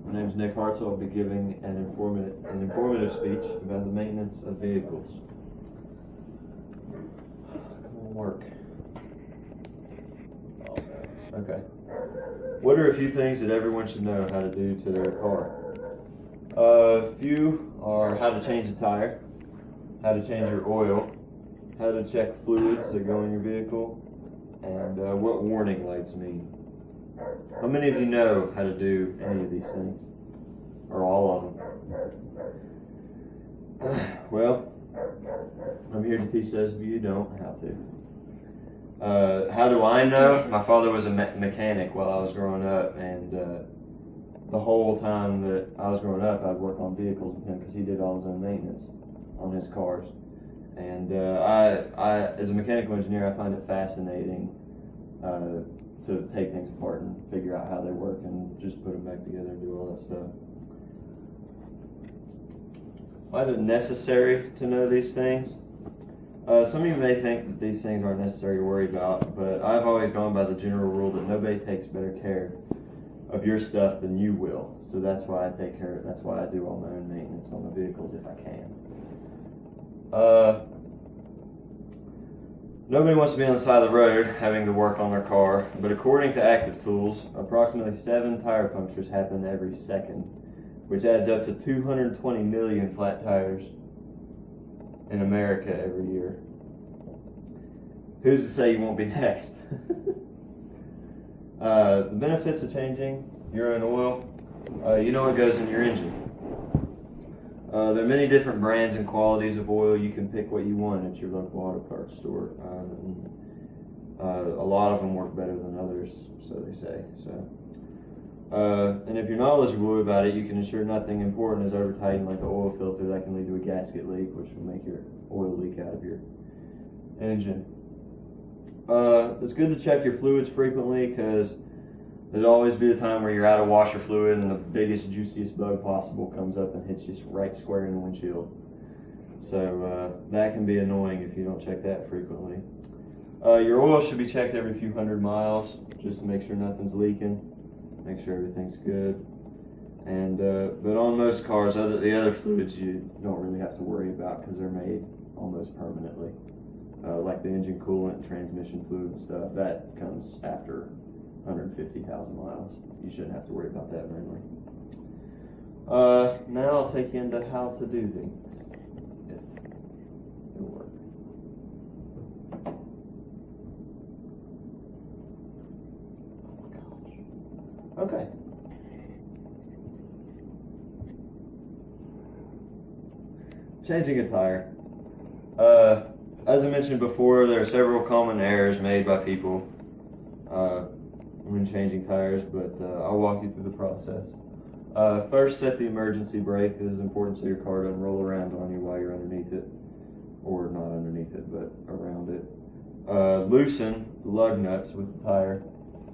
My name is Nick Hartzell. I'll be giving an informative speech about the maintenance of vehicles. Come on, work. Okay. What are a few things that everyone should know how to do to their car? A few are how to change a tire, how to change your oil, how to check fluids that go in your vehicle, and what warning lights mean. How many of you know how to do any of these things? Or all of them? Well, I'm here to teach those of you who don't how to. How do I know? My father was a mechanic while I was growing up, and the whole time that I was growing up, I'd work on vehicles with him because he did all his own maintenance on his cars. And I, as a mechanical engineer, I find it fascinating to take things apart and figure out how they work and just put them back together and do all that stuff. Why is it necessary to know these things? Some of you may think that these things aren't necessary to worry about, but I've always gone by the general rule that nobody takes better care of your stuff than you will. So that's why I take care of it. That's why I do all my own maintenance on the vehicles if I can. Nobody wants to be on the side of the road having to work on their car, but according to Active Tools, approximately 7 tire punctures happen every second, which adds up to 220 million flat tires in America every year. Who's to say you won't be next? The benefits of changing your own oil, you know what goes in your engine. There are many different brands and qualities of oil. You can pick what you want at your local auto parts store. A lot of them work better than others, so they say. And if you're knowledgeable about it, you can ensure nothing important is over tightened, like the oil filter that can lead to a gasket leak, which will make your oil leak out of your engine. It's good to check your fluids frequently because there'll always be a time where you're out of washer fluid and the biggest, juiciest bug possible comes up and hits you right square in the windshield. So that can be annoying if you don't check that frequently. Your oil should be checked every few hundred miles just to make sure nothing's leaking, make sure everything's good. And but on most cars, the other fluids you don't really have to worry about because they're made almost permanently. Like the engine coolant, transmission fluid and stuff, that comes after 150,000 miles. You shouldn't have to worry about that mainly. Now I'll take you into how to do things. If it'll work. Oh my gosh. Okay. Changing a tire. As I mentioned before, there are several common errors made by people when changing tires, but I'll walk you through the process. First, set the emergency brake. This is important so your car doesn't roll around on you while you're underneath it, or not underneath it, but around it. Loosen the lug nuts with the tire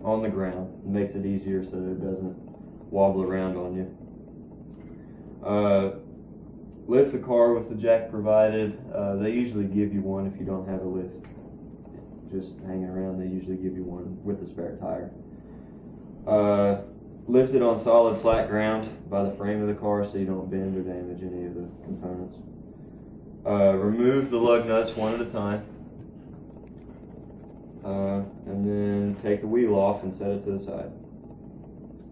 on the ground. It makes it easier so that it doesn't wobble around on you. Lift the car with the jack provided. They usually give you one if you don't have a lift. Just hanging around, they usually give you one with the spare tire. Lift it on solid flat ground by the frame of the car so you don't bend or damage any of the components. Remove the lug nuts one at a time. And then take the wheel off and set it to the side.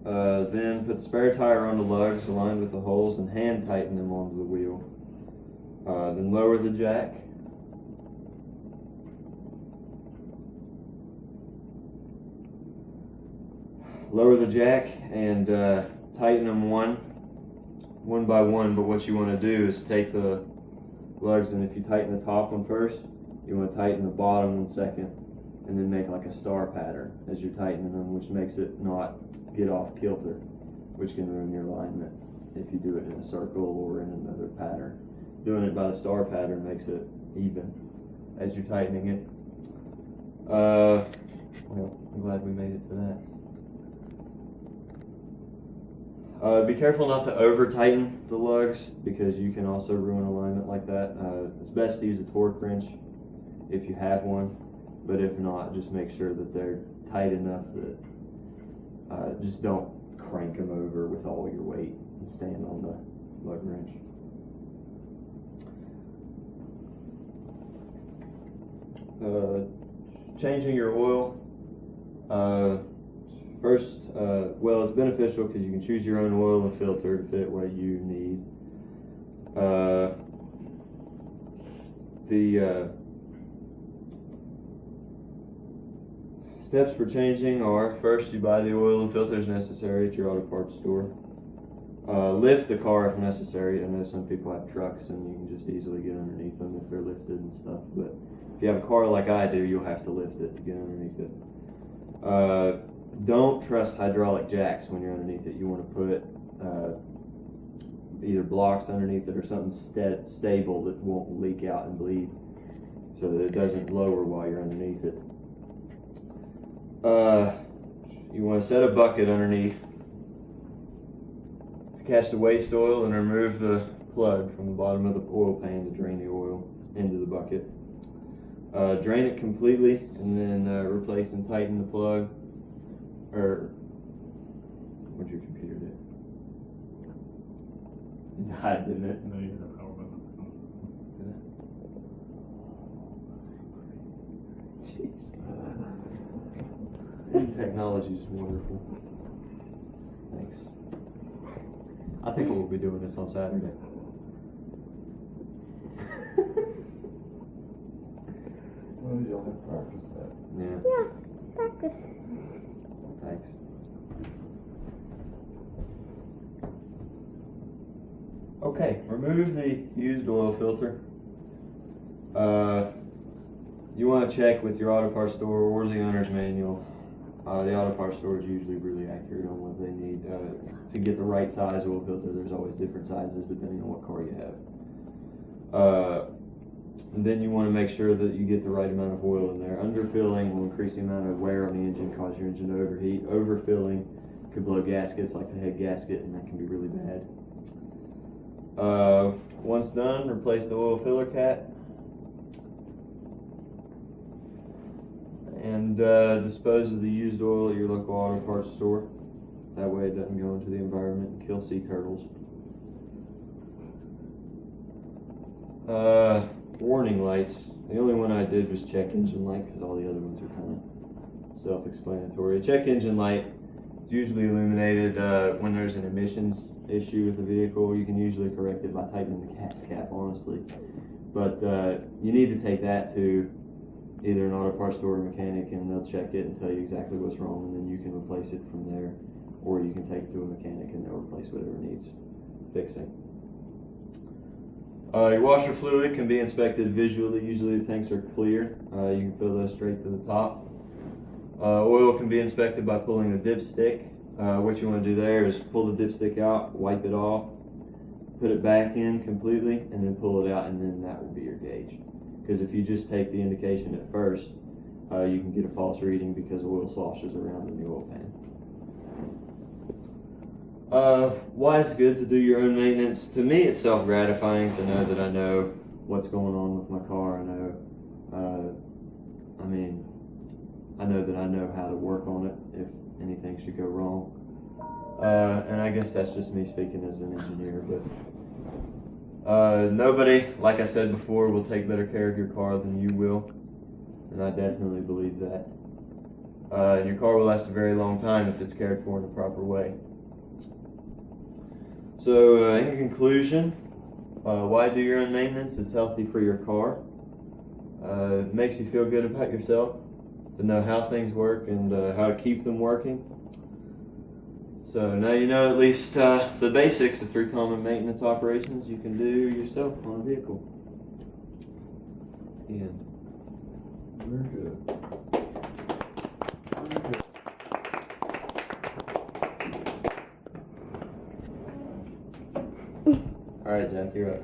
Then put the spare tire on the lugs aligned with the holes and hand tighten them onto the wheel. Then lower the jack. Lower the jack and tighten them one by one, but what you want to do is take the lugs, and if you tighten the top one first, you want to tighten the bottom one second, and then make like a star pattern as you're tightening them, which makes it not get off kilter, which can ruin your alignment if you do it in a circle or in another pattern. Doing it by the star pattern makes it even as you're tightening it. Well, I'm glad we made it to that. Be careful not to over tighten the lugs because you can also ruin alignment like that. It's best to use a torque wrench if you have one, but if not, just make sure that they're tight enough that just don't crank them over with all your weight and stand on the lug wrench. Changing your oil. First, well, it's beneficial because you can choose your own oil and filter to fit what you need. The steps for changing are: first, you buy the oil and filters necessary at your auto parts store. Lift the car if necessary. I know some people have trucks and you can just easily get underneath them if they're lifted and stuff, but if you have a car like I do, you'll have to lift it to get underneath it. Don't trust hydraulic jacks when you're underneath it. You want to put either blocks underneath it or something stable that won't leak out and bleed, so that it doesn't lower while you're underneath it. You want to set a bucket underneath to catch the waste oil and remove the plug from the bottom of the oil pan to drain the oil into the bucket. Drain it completely and then replace and tighten the plug. Or what'd your computer do? It died, didn't it? No, you hit the power button. Did it? Jeez. Technology is wonderful. Thanks. I think we'll be doing this on Saturday. Well, you'll have to practice that. Yeah. Yeah, practice. Thanks. Okay, remove the used oil filter. You want to check with your auto parts store or the owner's manual. The auto parts store is usually really accurate on what they need to get the right size oil filter. There's always different sizes depending on what car you have. And then you want to make sure that you get the right amount of oil in there. Underfilling will increase the amount of wear on the engine, cause your engine to overheat. Overfilling could blow gaskets like the head gasket, and that can be really bad. Once done, replace the oil filler cap. And dispose of the used oil at your local auto parts store. That way it doesn't go into the environment and kill sea turtles. Warning lights. The only one I did was check engine light because all the other ones are kind of self-explanatory. A check engine light is usually illuminated when there's an emissions issue with the vehicle. You can usually correct it by tightening the gas cap, honestly. But you need to take that to either an auto parts store or mechanic, and they'll check it and tell you exactly what's wrong, and then you can replace it from there, or you can take it to a mechanic and they'll replace whatever needs fixing. Your washer fluid can be inspected visually. Usually the tanks are clear. You can fill those straight to the top. Oil can be inspected by pulling the dipstick. What you want to do there is pull the dipstick out, wipe it off, put it back in completely, and then pull it out, and then that will be your gauge. Because if you just take the indication at first, you can get a false reading because oil sloshes around in the oil pan. Why it's good to do your own maintenance? To me, it's self-gratifying to know that I know what's going on with my car. I know, I know that I know how to work on it if anything should go wrong. And I guess that's just me speaking as an engineer, but nobody, like I said before, will take better care of your car than you will, and I definitely believe that. And your car will last a very long time if it's cared for in the proper way. So, in conclusion, why do your own maintenance? It's healthy for your car. It makes you feel good about yourself, to know how things work and how to keep them working. So now you know at least the basics of 3 common maintenance operations you can do yourself on a vehicle. And Very good. Very good. all right, Jack, you're up.